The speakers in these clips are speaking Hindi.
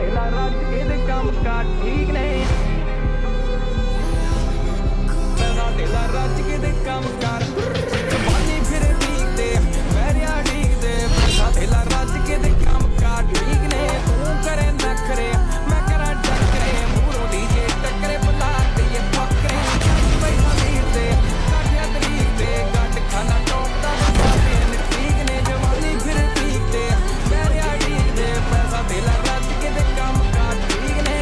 ढेला रज के दे काम का ठीक ने पैसा ढेला रज के दे काम कर जवानी फिर ठीक दे पैरिया ठीक दे पैसा ढेला रज के दे काम का ठीक ने तू करे नखरे मैं करा टकरे मूरों डीजे टकरे बुला दे ये फकरे पैसा वीर दे काटिया तरीक दे गट खाना टॉप दा बातें ठीक ने जवानी फिर ठीक दे पैरिया ठीक दे पैसा ढेला रज के दे काम का ठीक ने।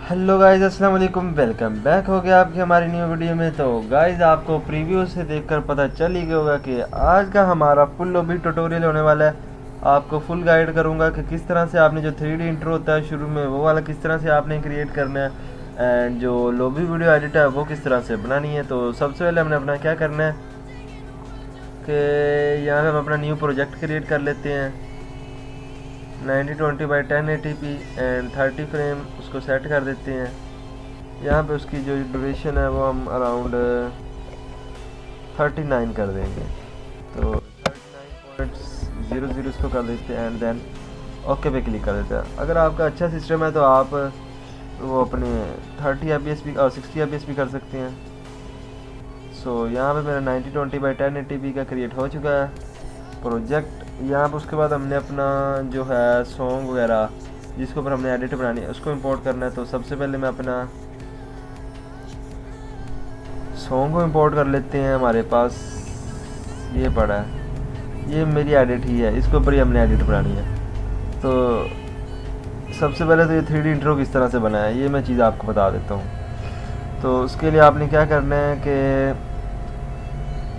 हेलो गाइस, अस्सलाम वालेकुम, वेलकम बैक हो गया आपकी हमारी न्यू वीडियो में। तो गाइस, आपको प्रीव्यू से देखकर पता चल ही गया होगा कि आज का हमारा फुल लॉबी ट्यूटोरियल होने वाला है। आपको फुल गाइड करूंगा कि किस तरह से आपने जो 3D इंट्रो होता है शुरू में वो वाला किस तरह से आपने क्रिएट करना है, एंड जो लॉबी वीडियो एडिट है वो किस तरह से बनानी है। तो सबसे पहले हमने अपना क्या करना है कि यहाँ पर हम अपना न्यू प्रोजेक्ट क्रिएट कर लेते हैं 9020x1080p एंड 30 फ्रेम उसको सेट कर देते हैं। यहाँ पे उसकी जो ड्यूरेशन है वो हम अराउंड 39 कर देंगे, तो 39.00 इसको कर देते हैं एंड देन ओके पे क्लिक कर देते हैं। अगर आपका अच्छा सिस्टम है तो आप वो अपने 30 fps भी और 60 fps भी कर सकते हैं। सो यहाँ पे मेरा 9020x1080p का क्रिएट हो चुका है प्रोजेक्ट। यहाँ पर उसके बाद हमने अपना जो है सॉन्ग वगैरह जिसके ऊपर हमने एडिट बनानी है उसको इंपोर्ट करना है। तो सबसे पहले मैं अपना सॉन्ग को इंपोर्ट कर लेते हैं। हमारे पास ये पड़ा है, ये मेरी एडिट ही है, इसके ऊपर ही हमने एडिट बनानी है। तो सबसे पहले तो ये 3D इंट्रो किस तरह से बनाया है ये मैं चीज़ आपको बता देता हूँ। तो उसके लिए आपने क्या करना है कि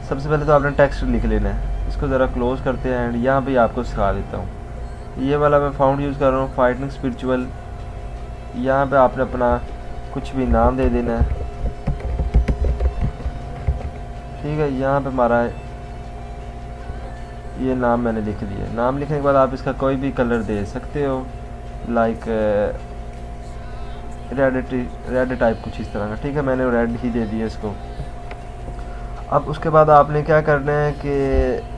सबसे पहले तो आपने टेक्स्ट लिख लेना है। इसको ज़रा क्लोज करते हैं एंड यहाँ पे आपको सिखा देता हूँ। ये वाला मैं फाउंड यूज़ कर रहा हूँ, फाइटिंग स्पिरिचुअल। यहाँ पे आपने अपना कुछ भी नाम दे देना है, ठीक है। यहाँ पे हमारा ये नाम मैंने लिख दिया। नाम लिखने के बाद आप इसका कोई भी कलर दे सकते हो, लाइक रेड टाइप कुछ इस तरह का, ठीक है। मैंने रेड ही दे दिया इसको। अब उसके बाद आपने क्या करना है कि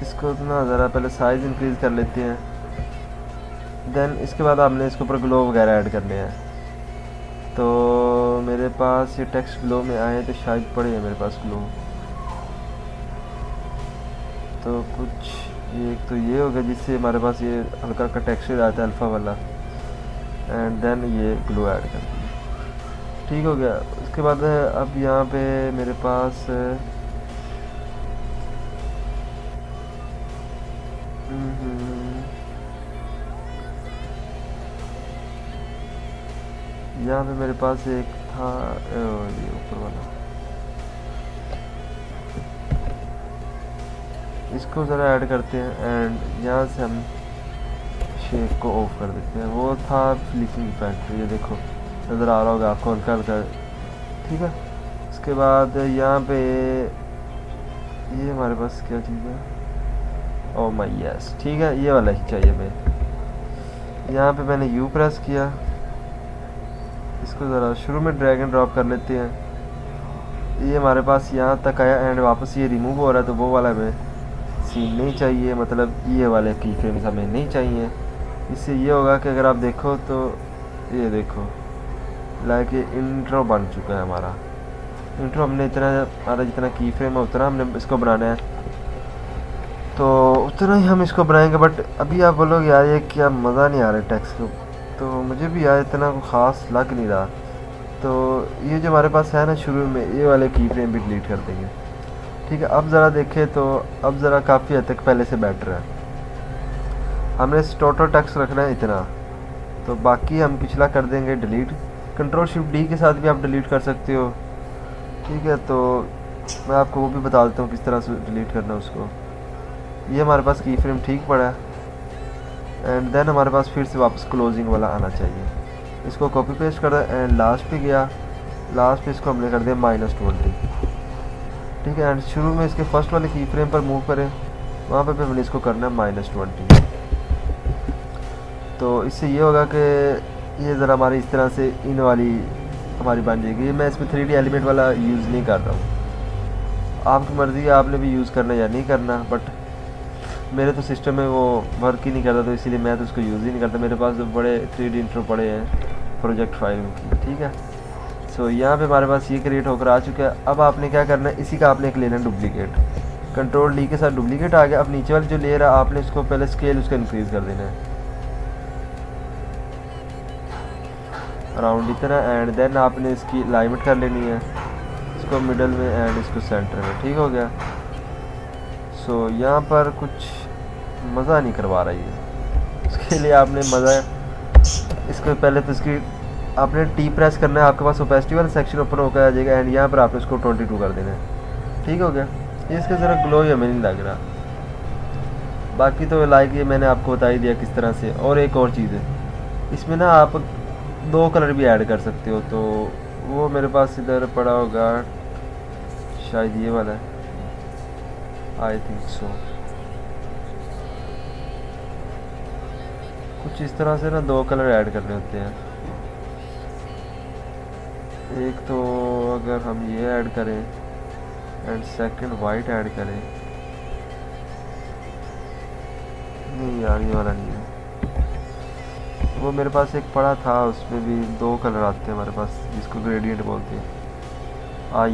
इसको ना ज़रा पहले साइज़ इंक्रीज़ कर लेते हैं, देन इसके बाद आपने इसके ऊपर ग्लो वगैरह ऐड करने हैं। तो मेरे पास ये टेक्स्ट ग्लो में आए तो शायद पड़े हैं मेरे पास ग्लो। तो कुछ एक तो ये होगा जिससे हमारे पास ये हल्का हल्का टेक्सचर आता है अल्फ़ा वाला, एंड देन ये ग्लो ऐड कर दिया, ठीक हो गया। उसके बाद अब यहाँ पे मेरे पास यहाँ पे मेरे पास एक था ये ऊपर वाला, इसको ज़रा ऐड करते हैं एंड यहाँ से हम शेप को ऑफ कर देते हैं। वो था फ्लिकिंग इफेक्ट, ये देखो नज़र आ रहा होगा आपको हल्का हल्का, ठीक है। उसके बाद यहाँ पे ये हमारे पास क्या चीज़ है, ओ माय यस, ठीक है, ये वाला ही चाहिए हमें। यहाँ पे मैंने यू प्रेस किया, इसको ज़रा शुरू में ड्रैग एंड ड्रॉप कर लेते हैं। ये हमारे पास यहाँ तक आया एंड वापस ये रिमूव हो रहा है, तो वो वाला हमें सीन नहीं चाहिए, मतलब ये वाले की फ्रेम्स हमें नहीं चाहिए। इससे ये होगा कि अगर आप देखो तो ये देखो लाइक ये इंट्रो बन चुका है हमारा। इंट्रो हमने इतना हमारा जितना की फ्रेम है उतना हमने इसको बनाना है, तो उतना ही हम इसको बनाएंगे। बट अभी आप बोलोगे यार ये क्या मज़ा नहीं आ रहा है टेक्स्ट को, तो मुझे भी यार इतना ख़ास लग नहीं रहा। तो ये जो हमारे पास है ना शुरू में, ये वाले की फ्रेम भी डिलीट कर देंगे, ठीक है। अब ज़रा देखें तो अब ज़रा काफ़ी हद तक पहले से बेटर है। हमने टोटल टेक्स्ट रखना है इतना, तो बाकी हम पिछला कर देंगे डिलीट। कंट्रोल शिफ्ट डी के साथ भी आप डिलीट कर सकते हो, ठीक है। तो मैं आपको वो भी बता देता हूँ किस तरह से डिलीट करना है उसको। ये हमारे पास की फ्रेम ठीक पड़ा है एंड देन हमारे पास फिर से वापस क्लोजिंग वाला आना चाहिए। इसको कॉपी पेस्ट कर एंड लास्ट पे गया, लास्ट पे इसको हमने कर दिया -20, ठीक है। एंड शुरू में इसके फर्स्ट वाले की फ्रेम पर मूव करें, वहाँ पे हमने इसको करना है -20। तो इससे ये होगा कि ये ज़रा हमारी इस तरह से इन वाली हमारी बन जाएगी। मैं इसमें 3D एलिमेंट वाला यूज़ नहीं कर रहा हूँ, आपकी मर्ज़ी है आपने भी यूज़ करना या नहीं करना, बट मेरे तो सिस्टम में वो वर्क ही नहीं करता, तो इसीलिए मैं तो उसको यूज़ ही नहीं करता। मेरे पास बड़े 3D इंट्रो पड़े हैं प्रोजेक्ट फाइल की, ठीक है। सो यहाँ पे हमारे पास ये क्रिएट होकर आ चुका है। अब आपने क्या करना है, इसी का आपने एक लेना है डुप्लीकेट, कंट्रोल डी के साथ डुप्लीकेट आ गया। अब नीचे वाली जो लेयर है आपने इसको पहले स्केल उसका इंक्रीज़ कर देना है अराउंड इतना, एंड देन आपने इसकी अलाइनमेंट कर लेनी है, इसको मिडल में एंड इसको सेंटर में, ठीक हो गया। सो यहाँ पर कुछ मज़ा नहीं करवा रही है, उसके लिए आपने मज़ा इसको पहले तो इसकी आपने टी प्रेस करना है, आपके पास ओपेसिटी वाला सेक्शन ओपन होकर आ जाएगा, एंड यहाँ पर आपने इसको 22 कर देना है, ठीक हो गया। ये इसका ज़रा ग्लो ही हमें नहीं लग रहा, बाकी तो लाइक ये मैंने आपको बता ही दिया किस तरह से। और एक और चीज़ है, इसमें ना आप 2 कलर भी ऐड कर सकते हो, तो वो मेरे पास इधर पड़ा होगा, शायद ये वाला है, आई थिंक सो। कुछ इस तरह से ना 2 कलर ऐड करने होते हैं। एक तो अगर हम ये ऐड करें एंड सेकंड वाइट ऐड करें, नहीं यार ये वाला नहीं है, वो मेरे पास एक पड़ा था, उसमें भी 2 कलर आते हैं हमारे पास, जिसको ग्रेडियंट बोलते हैं।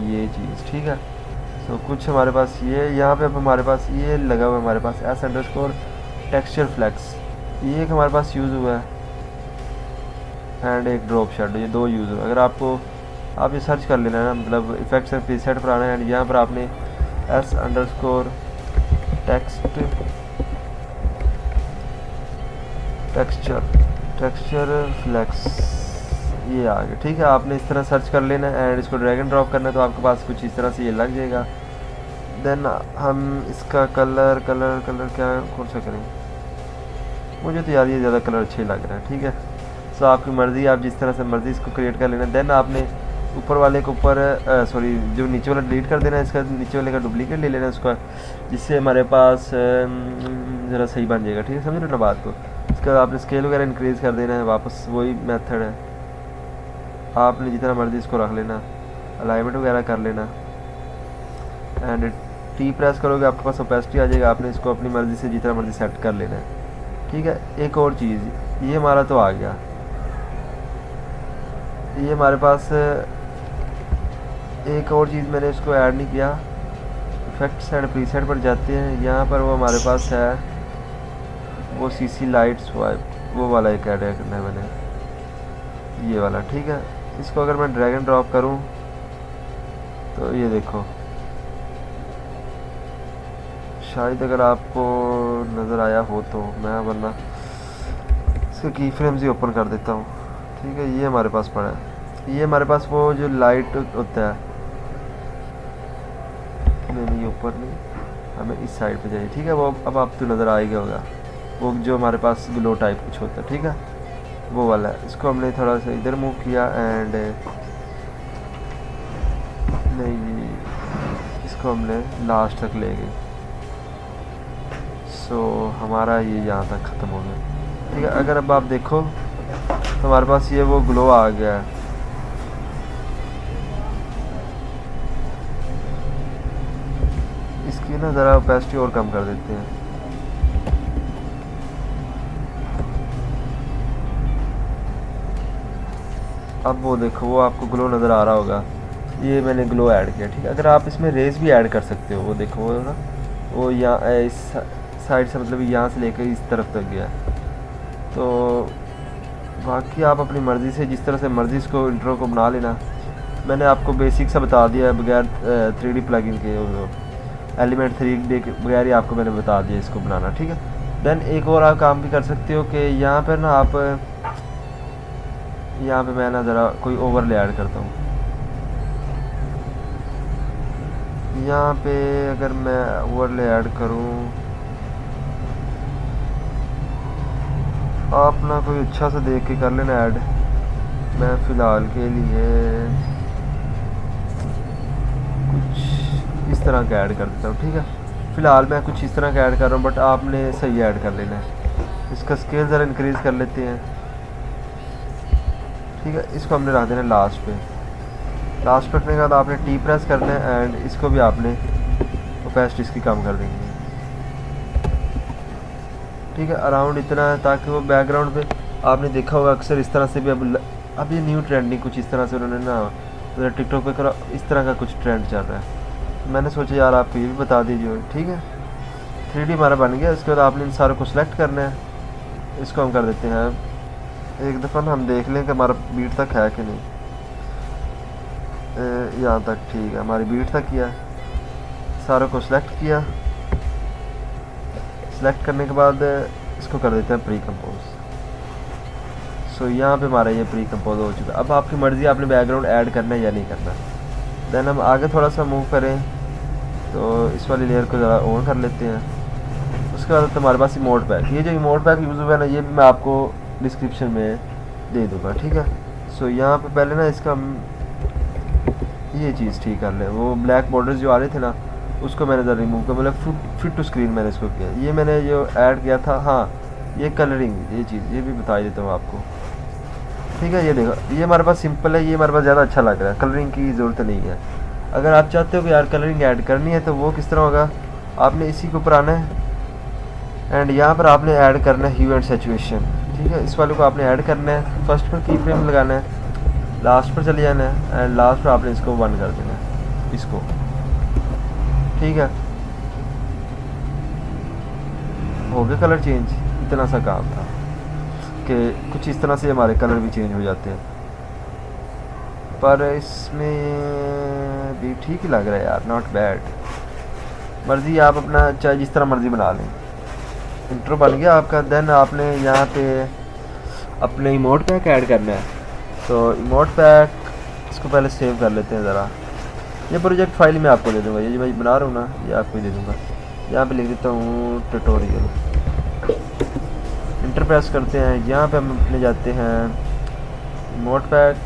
ये चीज़ ठीक है। सो कुछ हमारे पास ये यहाँ पे अब हमारे पास ये लगा हुआ है, हमारे पास S_ टेक्सचर फ्लेक्स, ये एक हमारे पास यूज़ हुआ है, एंड एक ड्रॉप शेडो, ये 2 यूज़ हुआ। अगर आपको आप ये सर्च कर लेना है ना, मतलब इफेक्ट्स एंड प्रीसेट पर आना है, एंड यहाँ पर आपने S_ टेक्सचर फ्लेक्स ये आ गया, ठीक है। आपने इस तरह सर्च कर लेना है एंड इसको ड्रैग एंड ड्रॉप करना है, तो आपके पास कुछ इस तरह से ये लग जाएगा। देन हम इसका कलर क्या कौन सा करें, मुझे तो यार ये ज़्यादा कलर अच्छे लग रहा है, ठीक है। सो आपकी मर्ज़ी, आप जिस तरह से मर्ज़ी इसको क्रिएट कर लेना। देन आपने ऊपर वाले के ऊपर सॉरी जो नीचे वाला डिलीट कर देना है, इसका नीचे वाले का डुप्लीकेट ले लेना है उसका, जिससे हमारे पास ज़रा सही बन जाएगा, ठीक है, समझ लो ना बात को। इसका आपने स्केल वगैरह इंक्रीज़ कर देना है, वापस वही मेथड है, आपने जितना मर्ज़ी इसको रख लेना, अलाइनमेंट वगैरह कर लेना, एंड टी प्रेस करोगे आपके पास ओपेसिटी आ जाएगा, आपने इसको अपनी मर्ज़ी से जितना मर्ज़ी सेट कर लेना है, ठीक है। एक और चीज़, ये हमारा तो आ गया, ये हमारे पास एक और चीज़ मैंने इसको ऐड नहीं किया, इफेक्ट्स एंड प्रीसेट पर जाते हैं, यहाँ पर वो हमारे पास है वो CC लाइट स्वाइप, वो वाला एक ऐड करना है मैंने, ये वाला, ठीक है। इसको अगर मैं ड्रैग एंड ड्रॉप करूँ तो ये देखो, शायद अगर आपको नज़र आया हो तो, मैं वरना इसके की फ्रेम्स ही ओपन कर देता हूँ, ठीक है। ये हमारे पास पड़ा है, ये हमारे पास वो जो लाइट होता है, नहीं ऊपर नहीं, हमें इस साइड पे चाहिए, ठीक है। वो अब आप तो नज़र आएगा होगा, वो जो हमारे पास ग्लो टाइप कुछ होता है, ठीक है, वो वाला है। इसको हमने थोड़ा सा इधर मूव किया, एंड नहीं इसको हमने लास्ट तक ले गए, सो हमारा ये यहाँ तक ख़त्म हो गया, ठीक है। अगर अब आप देखो तो हमारे पास ये वो ग्लो आ गया है, इसकी ना ज़रा ओपेसिटी और कम कर देते हैं, अब वो देखो वो आपको ग्लो नज़र आ रहा होगा, ये मैंने ग्लो ऐड किया, ठीक है। अगर आप इसमें रेस भी ऐड कर सकते हो, वो देखो वो ना, वो यहाँ इस साइड से, मतलब यहाँ से लेकर इस तरफ तक गया, तो बाकी आप अपनी मर्ज़ी से जिस तरह से मर्ज़ी इसको इंट्रो को बना लेना। मैंने आपको बेसिक सा बता दिया है, बगैर 3D प्लगइन के, एलिमेंट 3D के बगैर ही आपको मैंने बता दिया इसको बनाना, ठीक है। देन एक और आप काम भी कर सकते हो कि यहाँ पर ना आप, यहाँ पे मैं ना ज़रा कोई ओवरले ऐड करता हूँ, यहाँ पे अगर मैं ओवरले ऐड करूँ, आप ना कोई अच्छा सा देख के कर लेना ऐड। मैं फ़िलहाल के लिए कुछ इस तरह का ऐड कर देता हूँ, ठीक है। फ़िलहाल मैं कुछ इस तरह का ऐड कर रहा हूँ, बट आपने सही ऐड कर लेना है। इसका स्केल ज़रा इंक्रीज़ कर लेते हैं, ठीक है। इसको हमने रख देना लास्ट पे, लास्ट पे रखने के बाद आपने टी प्रेस करना है, एंड इसको भी आपने ओपेसिटी इसकी कम कर देंगे, ठीक है, अराउंड इतना है ताकि वो बैकग्राउंड पे आपने देखा होगा अक्सर इस तरह से भी अब ये न्यू ट्रेंडिंग कुछ इस तरह से उन्होंने ना टिकटॉक पे करा, इस तरह का कुछ ट्रेंड चल रहा है। मैंने सोचा यार आपको ये भी बता दीजिए। ठीक है, 3D हमारा बन गया। इसके बाद आपने इन सारों को सिलेक्ट करना है। इसको हम कर देते हैं एक दफ़ा ना, हम देख लें कि हमारा बीट तक है कि नहीं। यहाँ तक ठीक है, हमारी बीट तक किया, सारों को सिलेक्ट किया। सिलेक्ट करने के बाद इसको कर देते हैं प्री कंपोज। सो यहाँ पे हमारा ये प्री कंपोज हो चुका है। अब आपकी मर्ज़ी, आपने बैकग्राउंड ऐड करना है या नहीं करना। देन हम आगे थोड़ा सा मूव करें तो इस वाली लेयर को ज़रा ऑन कर लेते हैं। उसके बाद हमारे पास इमोट पैक, ये जो इमोट पैक यूज़ हुआ है ना, ये भी मैं आपको डिस्क्रिप्शन में दे दूँगा। ठीक है, सो यहाँ पे पहले ना इसका ये चीज़ ठीक कर लें। वो ब्लैक बॉर्डर्स जो आ रहे थे ना, उसको मैंने ज़रा रिमूव किया, मतलब फिट टू स्क्रीन मैंने इसको किया। ये मैंने जो ऐड किया था, हाँ ये कलरिंग, ये चीज़ ये भी बता देता हूँ आपको। ठीक है, ये देखो, ये हमारे पास सिंपल है, ये हमारे पास ज़्यादा अच्छा लग रहा है, कलरिंग की ज़रूरत नहीं है। अगर आप चाहते हो कि यार कलरिंग ऐड करनी है तो वो किस तरह होगा, आपने इसी के ऊपर आना है एंड यहाँ पर आपने ऐड करना है ह्यू एंड सैचुरेशन। ठीक है, इस वाले को आपने ऐड करना है, फर्स्ट पर की फ्रेम लगाना है, लास्ट पर चले जाना है एंड लास्ट पर आपने इसको 1 कर देना है इसको। ठीक है, हो गया कलर चेंज। इतना सा काम था कि कुछ इस तरह से हमारे कलर भी चेंज हो जाते हैं, पर इसमें भी ठीक ही लग रहा है यार, नॉट बैड। मर्ज़ी आप अपना चाहे जिस तरह मर्ज़ी बना लें। इंट्रो बन गया आपका। देन आपने यहाँ पे अपने इमोट पैक ऐड करना है। तो इमोट पैक इसको पहले सेव कर लेते हैं ज़रा। ये प्रोजेक्ट फाइल मैं आपको दे दूँगा, ये जो मैं बना रहा हूँ ना, ये आपको ही दे दूँगा। यहाँ पे लिख देता हूँ ट्यूटोरियल। इंटर प्रेस करते हैं, यहाँ पे हम अपने जाते हैं इमोट पैक।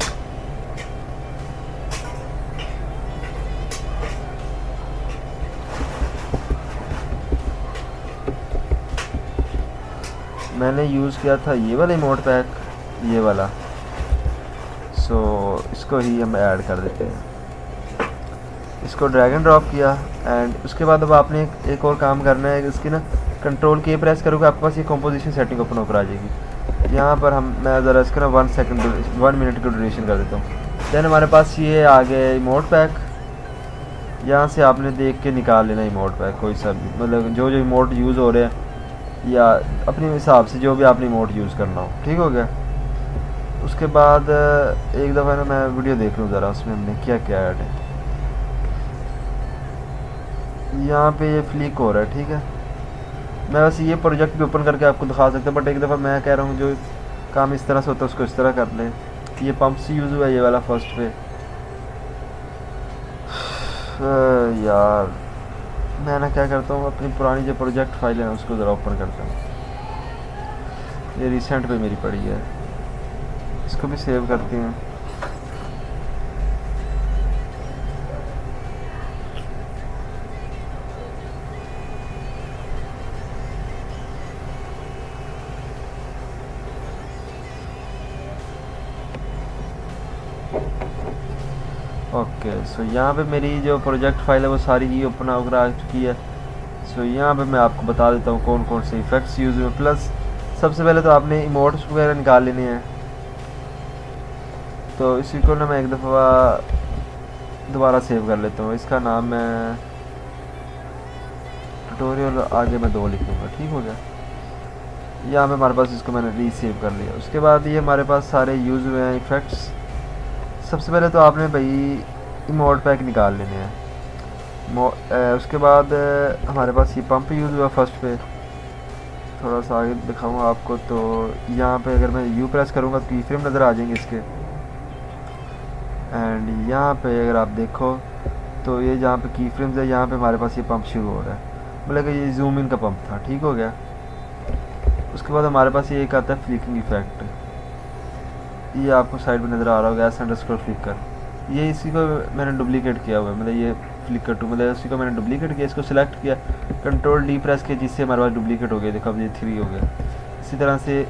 मैंने यूज़ किया था ये वाला इमोट पैक, ये वाला। सो इसको ही हम ऐड कर देते हैं। इसको ड्रैग एंड ड्रॉप किया एंड उसके बाद अब आपने एक और काम करना है। इसकी ना कंट्रोल के प्रेस करोगे, आपके पास ये कंपोजिशन सेटिंग ओपन होकर आ जाएगी। यहाँ पर मैं ज़रा इसका ना 1 मिनट की ड्यूरेशन कर देता हूँ। दैन हमारे पास ये आ गया इमोट पैक। यहाँ से आपने देख के निकाल लेना इमोट पैक, कोई सा भी, मतलब जो इमोट यूज़ हो रहे हैं या अपने हिसाब से जो भी आपने इमोट यूज़ करना हो। ठीक हो गया। उसके बाद एक दफ़ा ना मैं वीडियो देख लूँ ज़रा, उसमें हमने क्या क्या ऐड है। यहाँ पे ये फ्लिक हो रहा है। ठीक है, मैं वैसे ये प्रोजेक्ट भी ओपन करके आपको दिखा सकता हूँ, बट एक दफ़ा मैं कह रहा हूँ जो काम इस तरह से होता है उसको इस तरह कर लें। ये पंप से यूज़ हुआ है, ये वाला फर्स्ट पे। यार मैं ना क्या करता हूँ, अपनी पुरानी जो प्रोजेक्ट फाइल है उसको ज़रा ओपन करता हूँ। ये रिसेंट पे मेरी पड़ी है, इसको भी सेव करती हूँ। ओके, सो यहाँ पे मेरी जो प्रोजेक्ट फाइल है वो सारी ही ओपन होकर आ चुकी है। सो यहाँ पे मैं आपको बता देता हूँ कौन कौन से इफ़ेक्ट्स यूज़ हुए। प्लस सबसे पहले तो आपने इमोट्स वगैरह निकाल लेने हैं। तो इसी को ना मैं एक दफ़ा दोबारा सेव कर लेता हूँ। इसका नाम मैं ट्यूटोरियल आगे मैं 2 लिख दूँगा। ठीक हो गया। यहाँ पे हमारे पास इसको मैंने रीसेव कर लिया। उसके बाद ये हमारे पास सारे यूज़ हुए हैं इफ़ेक्ट्स। सबसे पहले तो आपने भाई इमोट पैक निकाल लेने हैं। उसके बाद हमारे पास ये पंप यूज़ हुआ फर्स्ट पे। थोड़ा सा आगे दिखाऊंगा आपको। तो यहाँ पे अगर मैं यू प्रेस करूँगा तो की फ्रेम नज़र आ जाएंगे इसके। एंड यहाँ पे अगर आप देखो तो ये जहाँ पे की फ्रेम्स है, यहाँ पे हमारे पास ये पंप शुरू हो रहा है, मतलब कि ये जूम इन का पंप था। ठीक हो गया। उसके बाद हमारे पास ये एक आता है फ्लिकिंग इफेक्ट। ये आपको साइड पे नज़र आ रहा होगा, __ फ्लिकर। ये इसी को मैंने डुप्लीकेट किया हुआ है, मतलब ये फ्लिकर टू, मतलब इसी को मैंने डुप्लीकेट किया। इसको सिलेक्ट किया, कंट्रोल D प्रेस किया, जिससे हमारे पास डुप्लीकेट हो गया। देखो अब ये 3 हो गया। इसी तरह से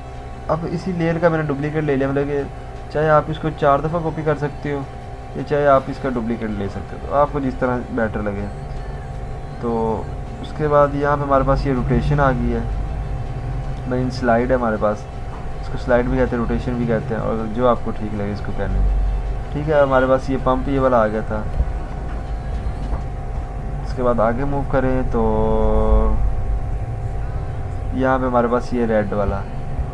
अब इसी लेयर का मैंने डुप्लीकेट ले लिया, मतलब कि चाहे आप इसको 4 दफ़ा कॉपी कर सकते हो या चाहे आप इसका डुप्लीकेट ले सकते हो, तो आपको जिस तरह बेटर लगे। तो उसके बाद यहाँ पे हमारे पास ये रोटेशन आ गई है। मेन स्लाइड है हमारे पास, इसको स्लाइड भी कहते हैं, रोटेशन भी कहते हैं, और जो आपको ठीक लगे इसको कहने में। ठीक है, हमारे पास ये पंप ये वाला आ गया था। इसके बाद आगे मूव करें तो यहाँ पे हमारे पास ये रेड वाला,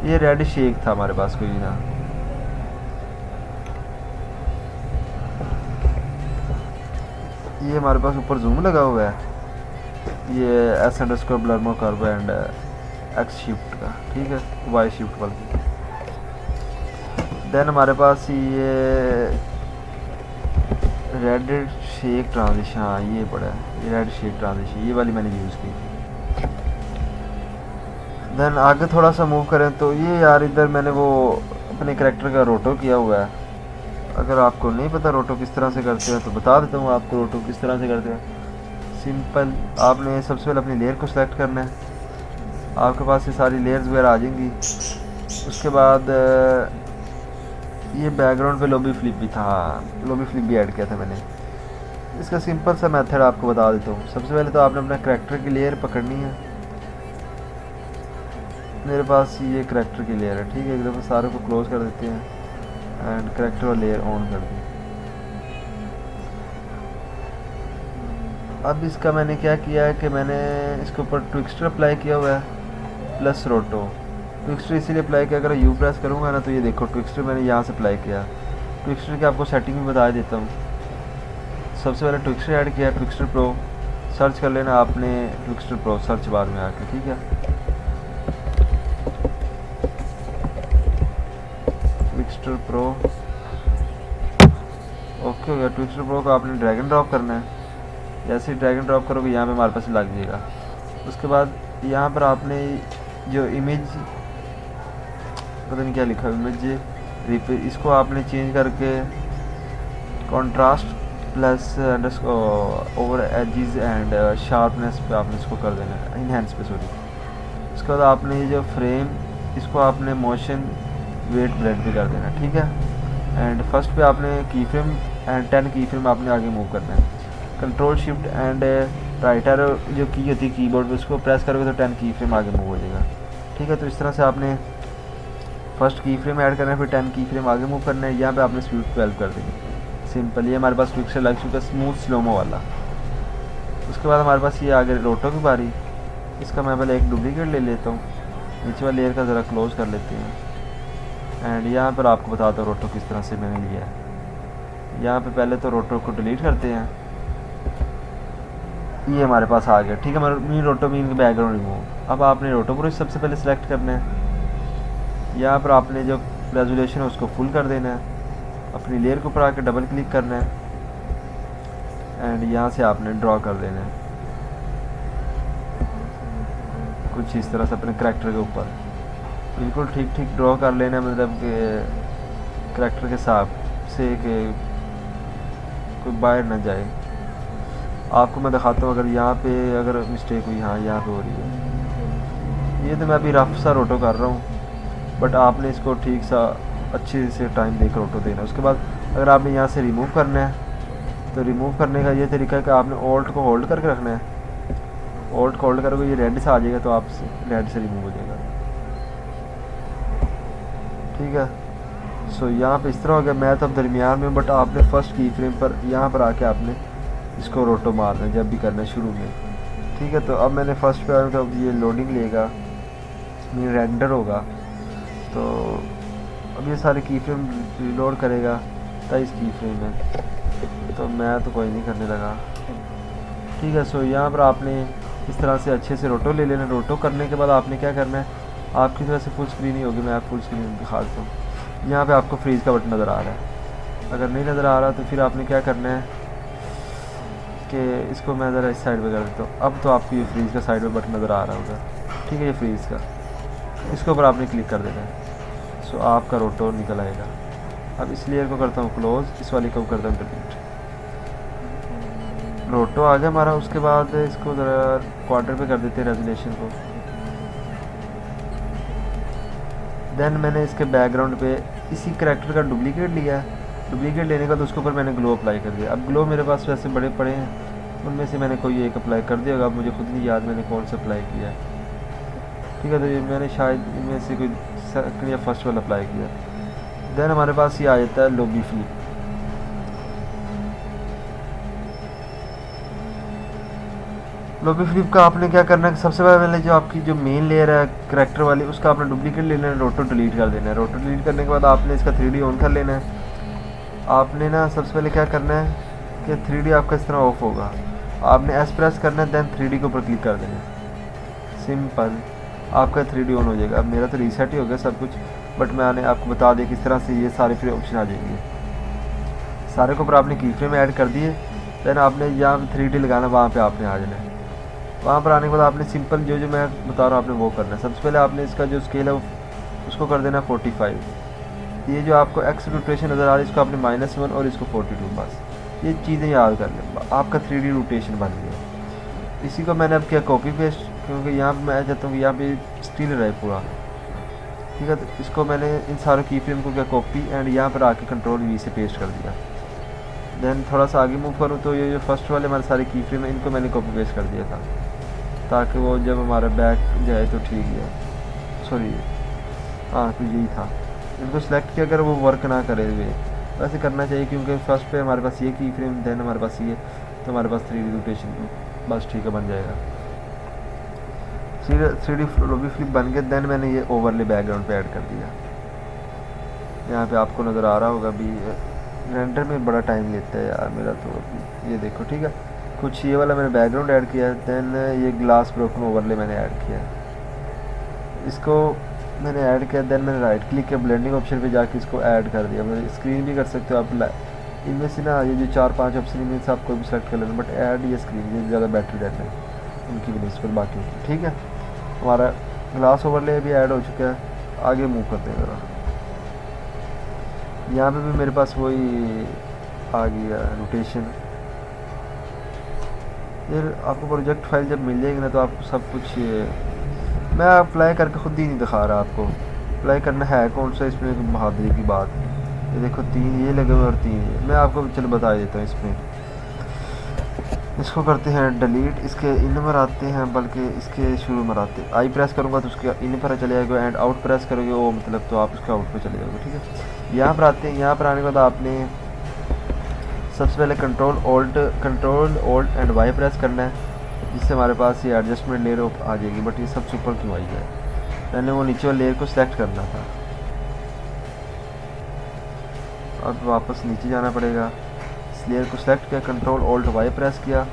ये रेड शेक था हमारे पास कोई ना। ये हमारे पास ऊपर जूम लगा हुआ है, ये S_ ब्लर्मो कर्व एंड X शिफ्ट का, ठीक है, Y शिफ्ट वाला। देन हमारे पास ये रेड शेक ट्रांजिशन, हाँ ये पड़ा है, ये रेड शेक ट्रांजिशन, ये वाली मैंने यूज़ की। देन आगे थोड़ा सा मूव करें तो ये यार इधर मैंने वो अपने करैक्टर का रोटो किया हुआ है। अगर आपको नहीं पता रोटो किस तरह से करते हैं तो बता देता हूँ आपको रोटो किस तरह से करते हैं। सिंपल, आपने सबसे पहले अपनी लेयर को सिलेक्ट करना है, आपके पास ये सारी लेयर्स वगैरह आ जाएंगी। उसके बाद ये बैकग्राउंड पे लॉबी फ्लिप भी था, लॉबी फ्लिप भी ऐड किया था मैंने। इसका सिंपल सा मेथड आपको बता देता हूँ। सबसे पहले तो आपने अपना करैक्टर की लेयर पकड़नी है। मेरे पास ये करैक्टर की लेयर है, ठीक है, एक दफ़ा सारे को क्लोज कर देते हैं एंड करैक्टर और लेयर ऑन कर दी। अब इसका मैंने क्या किया है कि मैंने इसके ऊपर ट्विक्स्टर अप्लाई किया हुआ है प्लस रोटो। ट्विक्स्टर इसीलिए अप्लाई किया, अगर यू प्रेस करूँगा ना तो ये देखो ट्विक्स्टर मैंने यहाँ से अप्लाई किया। ट्विक्स्टर की आपको सेटिंग भी बता देता हूँ। सबसे पहले ट्विक्स्टर ऐड किया, ट्विक्स्टर प्रो, सर्च कर लेना आपने ट्विक्स्टर प्रो सर्च बार में आके, ठीक है। ट्विक्स्टर प्रो ओके हो गया। ट्विक्स्टर प्रो को आपने ड्रैग एंड ड्रॉप करना है, जैसे ही ड्रैग एंड ड्रॉप करोगे यहाँ पे हमारे पास लग जाएगा। उसके बाद यहाँ पर आपने जो इमेज, पता नहीं क्या लिखा है, इमेज रिपीट, इसको आपने चेंज करके contrast plus over edges and sharpness पे आपने इसको कर देना है, इनहेंस पे सॉरी। उसके बाद आपने ये जो फ्रेम, इसको आपने मोशन वेट ब्लेंड भी कर देना, ठीक है। एंड फर्स्ट पे आपने की फ्रेम एंड 10 की फ्रेम आपने आगे मूव करना है। Control shift and right arrow जो की होती है कीबोर्ड पे, उसको प्रेस करोगे तो 10 की फ्रेम आगे मूव हो जाएगा, ठीक है। तो इस तरह से आपने फर्स्ट की फ्रेम ऐड करना है, फिर 10 की फ्रेम आगे मूव करना है। यहाँ पे आपने स्पीड 12 कर देंगे, सिंपल। ये हमारे पास ट्विक्स्टर लग चुका है, स्मूथ स्लोमो वाला। उसके बाद हमारे पास ये आगे रोटो की बारी। इसका मैं पहले एक डुप्लीकेट ले लेता हूँ, नीचे वाली लेयर का ज़रा क्लोज कर लेते हैं एंड यहाँ पर आपको बताता हूँ रोटो किस तरह से मैंने लिया है। यहाँ पे पहले तो रोटो को डिलीट करते हैं, ये हमारे पास आ गया, ठीक है। मीन रोटो मीन बैकग्राउंड रिमूव। अब आपने रोटो को सबसे पहले सेलेक्ट करना है, यहाँ पर आपने जो रेजोल्यूशन है उसको फुल कर देना है, अपनी लेयर के ऊपर आकर डबल क्लिक करना है एंड यहाँ से आपने ड्रॉ कर देना है कुछ इस तरह से अपने करैक्टर के ऊपर, बिल्कुल ठीक ठीक ड्रॉ कर लेना है, मतलब कि करैक्टर के हिसाब से कि कोई बाहर ना जाए। आपको मैं दिखाता हूँ, अगर यहाँ पे अगर मिस्टेक हुई, हाँ यहाँ पे हो रही है। ये तो मैं अभी रफ सा रोटो कर रहा हूँ, बट आपने इसको ठीक सा अच्छे से टाइम देकर रोटो देना है। उसके बाद अगर आपने यहाँ से रिमूव करना है तो रिमूव करने का ये तरीका है कि आपने ऑल्ट को होल्ड करके रखना है। ऑल्ट को होल्ड करोगे ये रेड से आ जाएगा, तो आप रेड से रिमूव हो जाएगा, ठीक है। सो यहाँ पे इस तरह हो गया। मैं तो अब दरमियान में, बट आपने फर्स्ट की फ्रेम पर यहाँ पर आके आपने इसको रोटो मारना है जब भी करना है शुरू में, ठीक है। तो अब मैंने फर्स्ट पे आया तो अब ये लोडिंग लेगा, मीन रेंडर होगा, तो अब ये सारे की फ्रेम रिलोड करेगा। 23 की फ्रेम है, तो मैं तो कोई नहीं करने लगा, ठीक है। सो यहाँ पर आपने इस तरह से अच्छे से रोटो ले लेना। रोटो करने के बाद आपने क्या करना है, आपकी तरह से फुल स्क्रीन ही होगी, मैं आप फुल स्क्रीन दिखा देता हूँ। यहाँ पे आपको फ्रीज़ का बटन नज़र आ रहा है, अगर नहीं नज़र आ रहा तो फिर आपने क्या करना है कि इसको मैं ज़रा इस साइड पे कर देता हूँ। अब तो आपको ये फ्रीज़ का साइड में बटन नज़र आ रहा होगा, ठीक है, ये फ्रीज़ का, इसके ऊपर आपने क्लिक कर देना है। सो आपका रोटो निकल आएगा। अब इस लेयर को करता हूँ क्लोज, इस वाली को करता हूँ डिलीट। रोटो आ गया हमारा। उसके बाद इसको ज़रा क्वार्टर पे कर देते हैं रेजोल्यूशन को। देन मैंने इसके बैकग्राउंड पे इसी करैक्टर का डुप्लीकेट लिया है। डुप्लीकेट लेने का तो उसके ऊपर मैंने ग्लो अप्लाई कर दिया। अब ग्लो मेरे पास वैसे बड़े पड़े हैं, उनमें से मैंने कोई एक अप्लाई कर दिया होगा, अब मुझे खुद नहीं याद मैंने कौन सा अप्लाई किया है। ठीक है। तो ये मैंने शायद इनमें से कोई सेकंड या फर्स्ट वाला अप्लाई किया। देन हमारे पास ये आ जाता है लॉबी फ्लिप। लॉबी फ्लिप का आपने क्या करना है, सबसे पहले जो आपकी जो मेन लेयर है करैक्टर वाली, उसका आपने डुप्लीकेट ले लेना है, रोटो डिलीट कर देना है। रोटो डिलीट करने के बाद आपने इसका 3D ऑन कर लेना है। आपने ना सबसे पहले क्या करना है कि 3D आपका इस तरह ऑफ होगा, आपने एस प्रेस करना है, देन 3D के ऊपर क्लिक कर देना है। सिंपल, आपका 3D ऑन हो जाएगा। अब मेरा तो रीसेट ही हो गया सब कुछ, बट मैंने आपको बता दिया किस तरह से ये सारे फिर ऑप्शन आ जाएंगे। सारे के ऊपर आपने की फ्रेम ऐड कर दिए, देन आपने जहाँ पे 3D लगाना वहाँ पे आपने आ जाना है। वहाँ पर आने के बाद आपने सिंपल जो जो मैं बता रहा हूँ आपने वो करना है। सबसे पहले आपने इसका जो स्केल है उसको कर देना 45। ये जो आपको एक्स रोटेशन नज़र आ रहा है इसको आपने -1 और इसको 42, बस ये चीज़ें याद कर लें, आपका 3D रोटेशन बन गया। इसी को मैंने अब किया कॉपी पेस्ट, क्योंकि यहाँ पर मैं चाहता हूँ कि यहाँ पे स्टिल रहे पूरा, ठीक है। तो इसको मैंने इन सारों की फ्रेम को किया कॉपी एंड यहाँ पर आके Ctrl+V से पेस्ट कर दिया। देन थोड़ा सा आगे मूव करूँ तो ये जो फर्स्ट वाले हमारे सारे की फ्रेम है इनको मैंने कॉपी पेस्ट कर दिया था, ताकि वो जब हमारा बैक जाए तो ठीक है। सॉरी, हाँ तो यही था। इनको सेलेक्ट किया अगर वो वर्क ना करे हुए, वैसे करना चाहिए क्योंकि फर्स्ट पे हमारे पास ये की फ्रेम, देन हमारे पास ये, तो हमारे पास 3D रोटेशन बस ठीक है बन जाएगा। 3D लॉबी फ्लिप बन गया। देन मैंने ये ओवरले बैकग्राउंड पे ऐड कर दिया। यहाँ पे आपको नज़र आ रहा होगा, अभी रेंडर में बड़ा टाइम लेता है यार मेरा, तो अभी ये देखो, ठीक है। कुछ ये वाला मैंने बैकग्राउंड ऐड किया, देन ये ग्लास ब्रोकन ओवरले मैंने ऐड किया, इसको मैंने ऐड किया। देन मैंने राइट क्लिक किया, ब्लेंडिंग ऑप्शन पे जाके इसको ऐड कर दिया। मतलब स्क्रीन भी कर सकते हो आप, इनमें से ना ये जो 4-5 ऑप्शन इनमें से आप कोई भी सेलेक्ट कर लेना, बट ऐड ये स्क्रीन ये ज़्यादा बेटर रहता है उनकी वजह पर बाकी, ठीक है। हमारा ग्लास ओवरले भी ऐड हो चुका है। आगे मूव करते हैं ज़रा, यहाँ पे भी मेरे पास वही आ गया रोटेशन। फिर आपको प्रोजेक्ट फाइल जब मिल जाएगी ना तो आपको सब कुछ, मैं अप्लाई करके ख़ुद ही नहीं दिखा रहा आपको, अप्लाई करना है कौन सा इसमें बहादुरी की बात। ये देखो 3 ये लगे हुए और 3 ये, मैं आपको चलो बता देता हूँ। इसमें इसको करते हैं डिलीट, इसके इन पर आते हैं, बल्कि इसके शुरू में आते हैं। आई प्रेस करूँगा तो उसके इन पर चले जाएगा, एंड आउट प्रेस करोगे वो मतलब तो आप उसके आउट पर चले जाओगे, ठीक है। यहाँ पर आते हैं, यहाँ पर आने के बाद आपने सबसे पहले control alt and Y press करना है, जिससे हमारे पास ये एडजस्टमेंट लेयर आ जाएगी। बट ये सबसे ऊपर क्यों आई है, मैंने वो नीचे वाले लेयर को सिलेक्ट करना था। अब वापस नीचे जाना पड़ेगा, इस लेयर को सिलेक्ट किया, कंट्रोल ऑल्ट वाई प्रेस किया,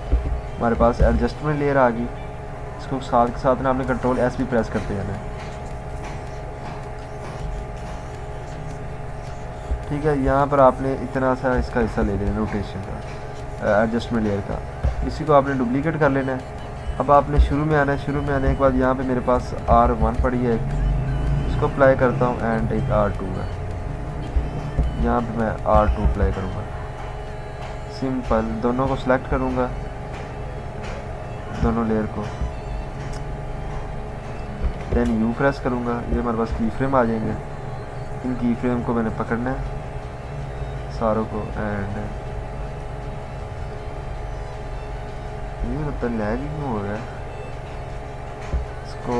हमारे पास एडजस्टमेंट लेयर आ गई। इसको साथ के साथ ना आपने Ctrl+S भी प्रेस करते जाना है, ठीक है। यहाँ पर आपने इतना सा इसका हिस्सा ले लेना रोटेशन का, एडजस्टमेंट लेयर का, इसी को आपने डुप्लीकेट कर लेना है। अब आपने शुरू में आना है, शुरू में आने के बाद यहाँ पे मेरे पास R1 पड़ी है एक, इसको अप्लाई करता हूँ, एंड एक R2 है, यहाँ पे मैं R2 अप्लाई करूँगा। सिंपल, दोनों को सिलेक्ट करूँगा, दोनों लेयर को, देन U प्रेस करूँगा, ये हमारे पास की फ्रेम आ जाएंगे। इन की फ्रेम को मैंने पकड़ना है सारों को, एंड ये मतलब लैग ही क्यों हो गया, इसको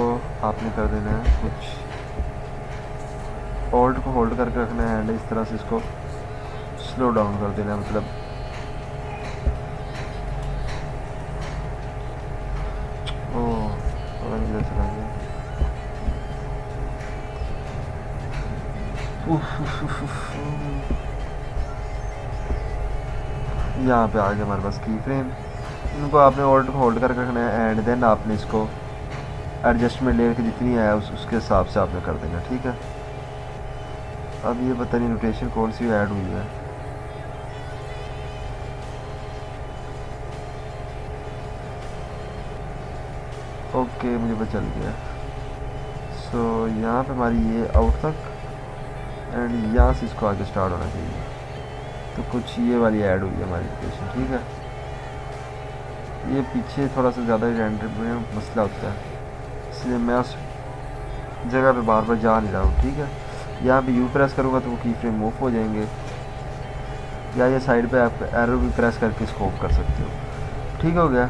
आपने कर देना है कुछ, ऑल्ट को होल्ड करके रखना है, एंड इस तरह से इसको स्लो डाउन कर देना है। मतलब ओह पता नहीं चला गया। यहाँ पे आ गया हमारे पास की फ्रेम, इनको आपने ऑल्ट को होल्ड करके रखना है, एंड देन आपने इसको एडजस्टमेंट लेयर की जितनी है उसके हिसाब से आपने कर देना, ठीक है। अब ये पता नहीं रोटेशन कौन सी ऐड हुई है, ओके मुझे पता चल गया। सो यहाँ पे हमारी ये आउट तक, एंड यहाँ से इसको आगे स्टार्ट होना चाहिए, तो कुछ ये वाली ऐड हुई है हमारी रोटेशन, ठीक है। ये पीछे थोड़ा सा ज़्यादा रेंडर में मसला होता है, इसलिए मैं उस जगह पे बार बार जा नहीं रहा हूँ, ठीक है। यहाँ पे U प्रेस करूँगा तो वो की फ्रेम मूव हो जाएंगे, या ये साइड पे आप एरो भी प्रेस करके इसको ऑफ कर सकते हो, ठीक हो गया।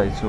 250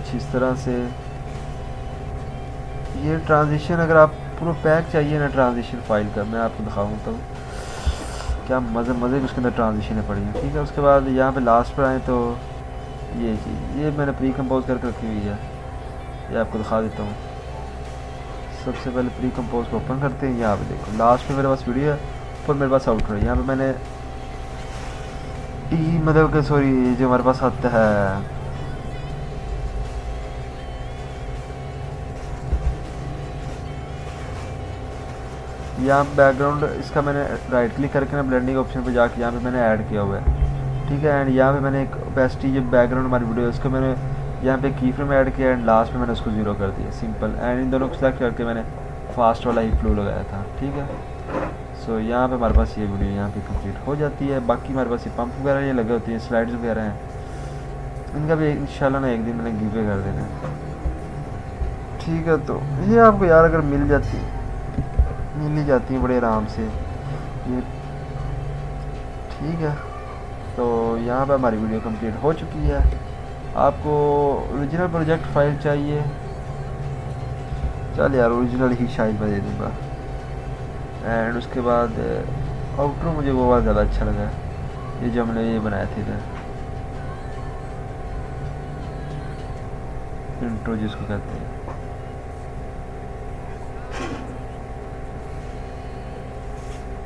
कुछ इस तरह से। ये ट्रांजिशन अगर आप पूरा पैक चाहिए ना ट्रांजिशन फाइल का, मैं आपको दिखाऊँ तो क्या मज़े की उसके अंदर ट्रांजिशनें पड़ी हैं। ठीक है, उसके बाद यहाँ पे लास्ट पर आए तो ये चीज़ ये मैंने प्री कंपोज करके रखी हुई है, ये आपको दिखा देता हूँ। सबसे पहले प्री कंपोज को ओपन करते हैं। यहाँ पे देखो लास्ट पे मेरे पास वीडियो है, ऊपर मेरे पास आउटर है। यहाँ पे मैंने मतलब कि सॉरी जो हमारे पास आता है यहाँ बैकग्राउंड, इसका मैंने राइट क्लिक करके ना ब्लेंडिंग ऑप्शन पे जाके यहाँ पे मैंने ऐड किया हुआ है। ठीक है, एंड यहाँ पे मैंने एक ओपेसिटी जो बैकग्राउंड हमारी वीडियो है उसको मैंने यहाँ पे की फ्रेम ऐड किया एंड लास्ट में मैंने उसको 0 कर दिया, सिंपल। एंड इन दोनों को सिलेक्ट करके मैंने फास्ट वाला ही फ्लो लगाया था। ठीक है, सो यहाँ पे हमारे पास ये वीडियो यहाँ पे कंप्लीट हो जाती है। बाकी हमारे पास ये पंप वगैरह ये लगे होती हैं, स्लाइड्स वगैरह हैं, इनका भी इंशाल्लाह ना एक दिन मैंने गिव कर देना है। ठीक है, तो ये आपको यार अगर मिल ही जाती है बड़े आराम से ये। ठीक है, तो यहाँ पे हमारी वीडियो कंप्लीट हो चुकी है। आपको ओरिजिनल प्रोजेक्ट फाइल चाहिए, चल यार ओरिजिनल ही शायद मैं दे दूँगा। एंड उसके बाद आउटरो मुझे वो बहुत ज़्यादा अच्छा लगा, ये जो हमने ये बनाए थे इधर, इंट्रो जिसको कहते हैं।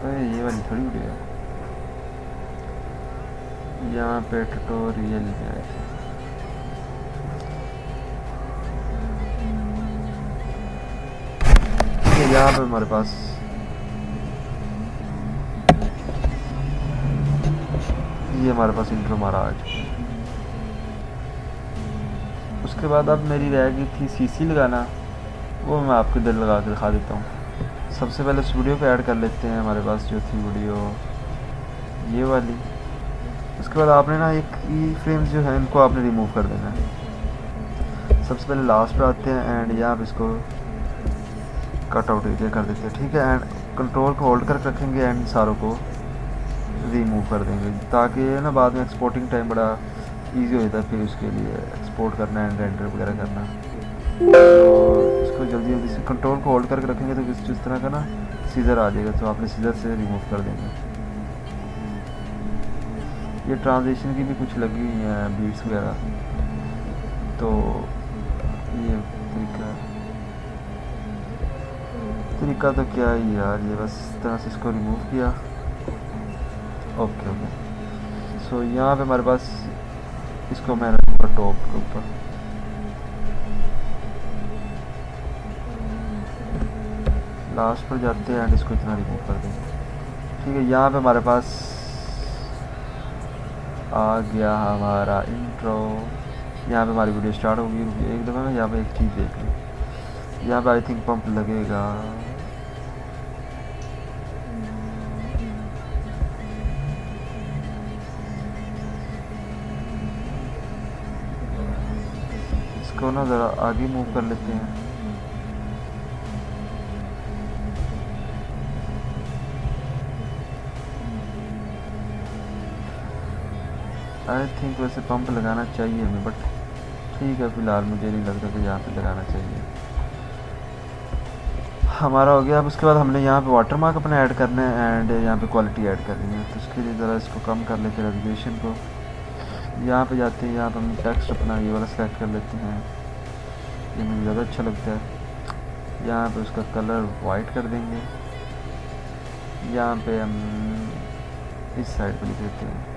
अरे ये वाली थोड़ी वीडियो है, यहाँ पे ट्यूटोरियल में आए थे। यहाँ पे हमारे पास ये इंट्रो हमारा आ चुका है। उसके बाद अब मेरी रह गई थी सीसी लगाना, वो मैं आपको इधर लगा के दिखा देता हूँ। सबसे पहले इस वीडियो पे ऐड कर लेते हैं, हमारे पास जो थी वीडियो ये वाली। उसके बाद आपने ना एक की फ्रेम्स जो है इनको आपने रिमूव कर देना है। सबसे पहले लास्ट पे आते हैं एंड यहाँ पे इसको कट आउट एरिया कर देते हैं। ठीक है, एंड कंट्रोल को होल्ड कर रखेंगे एंड सारों को रिमूव कर देंगे, ताकि ना बाद में एक्सपोर्टिंग टाइम बड़ा इजी हो जाता है, फिर उसके लिए एक्सपोर्ट करना एंड रेंडर वगैरह करना। तो इसको जल्दी से कंट्रोल को होल्ड करके रखेंगे तो जिस तरह का ना सीजर आ जाएगा, तो आपने सीजर से रिमूव कर देंगे। ये ट्रांजिशन की भी कुछ लगी हुई हैं बीट्स वगैरह, तो ये तरीका तो क्या है यार, ये बस इस तरह से इसको रिमूव किया। ओके, सो यहाँ पे हमारे पास इसको मैं रखूँगा टॉप के ऊपर। लास्ट पर जाते हैं एंड इसको इतना रिमूव कर देंगे। ठीक है, यहाँ पे हमारे पास आ गया हमारा इंट्रो। यहाँ पे हमारी वीडियो स्टार्ट होगी। एक दफ़ा मैं यहाँ पे एक चीज़ देख लूँ, यहाँ पे आई थिंक पंप लगेगा। इसको ना ज़रा आगे मूव कर लेते हैं। आई थिंक वैसे पंप लगाना चाहिए हमें, बट ठीक है फ़िलहाल मुझे नहीं लगता कि यहाँ पे लगाना चाहिए। हमारा हो गया। अब उसके बाद हमने यहाँ पे वाटर मार्क अपना ऐड करना है एंड यहाँ पे क्वालिटी ऐड करनी है। तो उसके लिए ज़रा इसको कम कर लेते हैं, रेजोल्यूशन को। यहाँ पे जाते हैं, यहाँ पे हम टेक्स्ट अपना ये वाला सेलेक्ट कर लेते हैं, ये मुझे ज़्यादा अच्छा लगता है। यहाँ पे उसका कलर वाइट कर देंगे। यहाँ पे हम इस साइड पे लिख देते हैं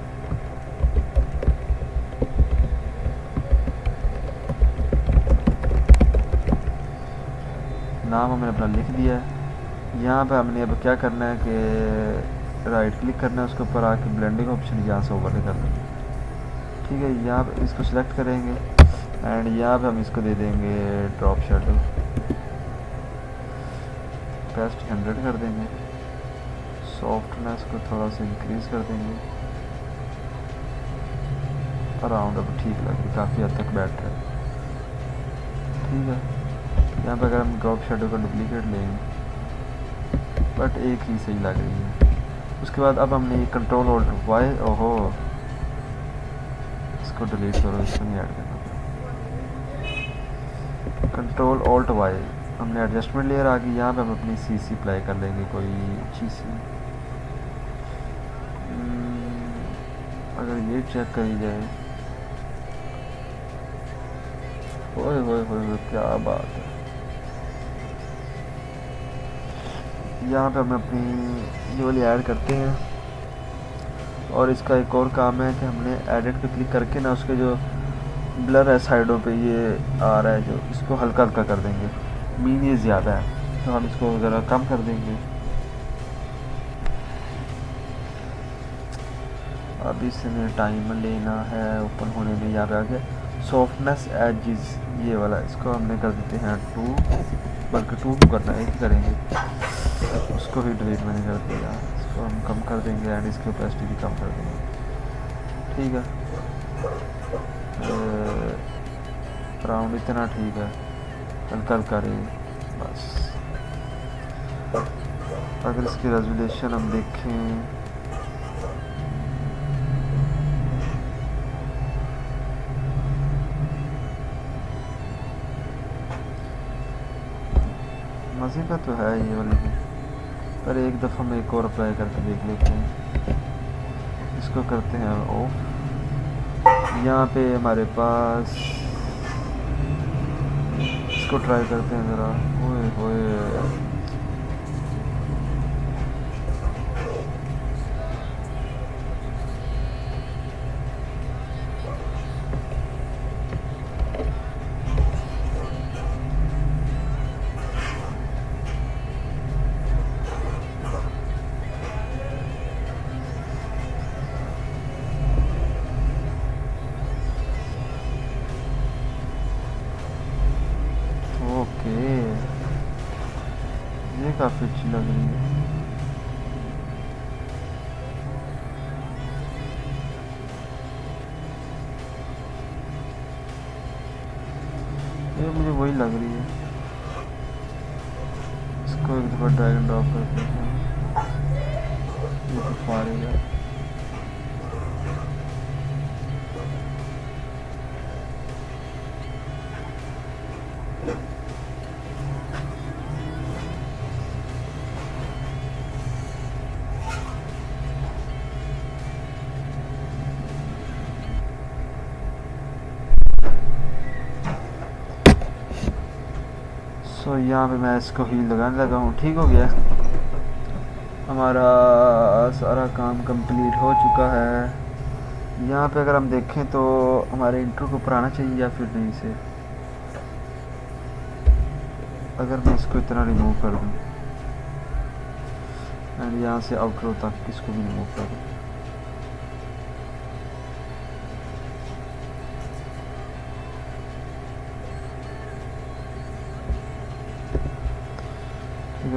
नाम, हमने अपना लिख दिया है। यहाँ पे हमने अब क्या करना है कि राइट क्लिक करना है, उसके ऊपर आके ब्लेंडिंग ऑप्शन यहाँ से ओवरले कर देंगे। ठीक है, यहाँ पे इसको सिलेक्ट करेंगे एंड यहाँ पे हम इसको दे देंगे ड्रॉप शैडो, पेस्ट 100 कर देंगे। सॉफ्टनेस को थोड़ा सा इंक्रीज कर देंगे, अराउंड अब ठीक लग रही, काफ़ी हद तक बेटर है। ठीक है, यहाँ पर अगर हम ड्रॉप शैडो का डुप्लीकेट लें, बट एक ही सही लग रही है। उसके बाद अब हमने ये कंट्रोल ऑल्ट वाई, ओहो इसको डिलीट करो, इसको नहीं ऐड करना। कंट्रोल ऑल्ट वाई, हमने एडजस्टमेंट लेयर आ गई। यहाँ पे हम अपनी CC अप्लाई कर लेंगे कोई अच्छी सी। अगर ये चेक करी जाए, ओए होए होए क्या बात है। यहाँ पे हम अपनी ये वाली ऐड करते हैं, और इसका एक और काम है कि हमने एडिट पे क्लिक करके ना उसके जो ब्लर है साइडों पे ये आ रहा है जो, इसको हल्का हल्का कर देंगे। मीन ये ज़्यादा है तो हम इसको ज़रा कम कर देंगे। अब इसमें टाइम लेना है ओपन होने में। यहाँ पे आ गया सॉफ्टनेस एजिज ये वाला, इसको हमने कर देते हैं 2, बल्कि 2 करना है, एक ही करेंगे। उसको भी डिलीट मैंने कर दिया, इसको हम कम कर देंगे एंड इसकी ओपेसिटी भी कम कर देंगे। ठीक है, राउंड इतना ठीक है, हल्का हल्का रहे बस। अगर इसकी रेजोल्यूशन हम देखें, मज़े का तो है ये वाली भी, पर एक दफ़ा हम एक और अप्लाई करके देख लेते हैं। इसको करते हैं ऑफ। यहाँ पे हमारे पास, इसको ट्राई करते हैं ज़रा। ओए होए ये काफ़ी अच्छी लग रही है। ये मुझे वही लग रही है। इसको एक दफ़ा ड्रैग एंड ड्रॉप करते हैं, ये तो फाड़ेगा। तो यहाँ पे मैं इसको हील लगाने लगा हूँ। ठीक हो गया, हमारा सारा काम कंप्लीट हो चुका है। यहाँ पे अगर हम देखें तो हमारे इंट्रो को ऊपर आना चाहिए या फिर नहीं से। अगर मैं इसको इतना रिमूव कर दूँ एंड यहाँ से आउटरो तक इसको भी रिमूव कर दूँ,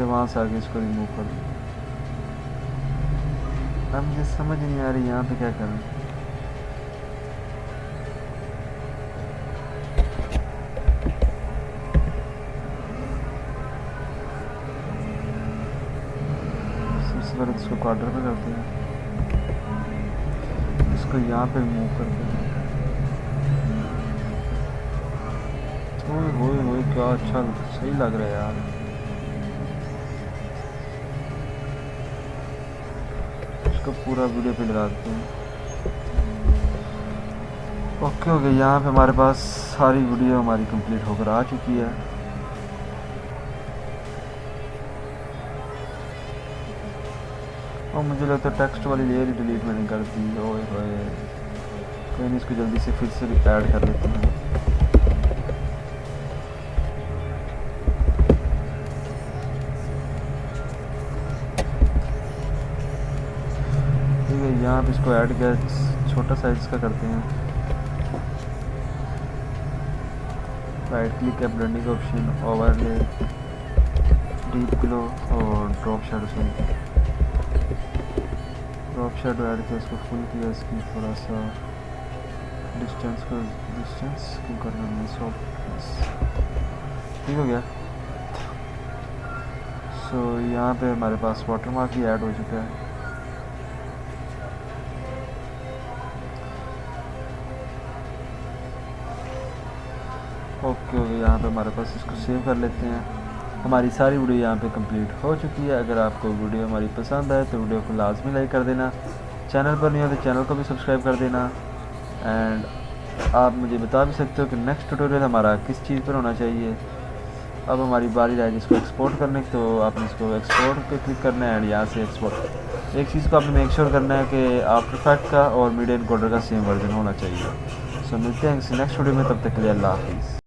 वहाँ से आगे इसको रिमूव कर दूँ। अब मुझे समझ नहीं आ रही यहाँ पे क्या करें। सबसे पहले इसको क्वार्टर पे करते हैं, इसको यहाँ पे रिमूव करते हैं। ओए क्या अच्छा सही लग रहा है यार। इसको पूरा वीडियो पे लगाते हैं। ओके हो गया, यहाँ पे हमारे पास सारी वीडियो हमारी कंप्लीट होकर आ चुकी है। और मुझे लगता है टेक्स्ट वाली लेयर ही डिलीट मैंने कर दी। ओए होए, कोई नहीं, इसको जल्दी से फिर से ऐड कर लेते हैं। ठीक है, यहाँ पे इसको ऐड किया, छोटा साइज का करते हैं। राइट क्लिक है, blending option, overlay, deep glow और ड्रॉप शैडो से ड्रॉप शैडो ऐड किया, इसको फुल किया, इसकी थोड़ा सा डिस्टेंस को करना है सॉफ्टनेस। ठीक हो गया। सो यहाँ पे हमारे पास वाटर मार्क भी ऐड हो चुका है। ओके हो गया। यहाँ पे हमारे पास इसको सेव कर लेते हैं। हमारी सारी वीडियो यहाँ पे कंप्लीट हो चुकी है। अगर आपको वीडियो हमारी पसंद आए तो वीडियो को लाजमी लाइक कर देना, चैनल पर नहीं हो तो चैनल को भी सब्सक्राइब कर देना। एंड आप मुझे बता भी सकते हो कि नेक्स्ट ट्यूटोरियल हमारा किस चीज़ पर होना चाहिए। अब हमारी बारी रह गई इसको एक्सपोर्ट करने की, तो आपने इसको एक्सपोर्ट पे क्लिक करना है एंड यहाँ से एक्सपोर्ट। एक चीज़ को आपने मेक श्योर करना है कि आफ्टर इफेक्ट का और मीडिया इनकोडर का सेम वर्जन होना चाहिए। सो मिलते हैं किसी नेक्स्ट वीडियो में, तब तक के लिए अल्लाह हाफिज़।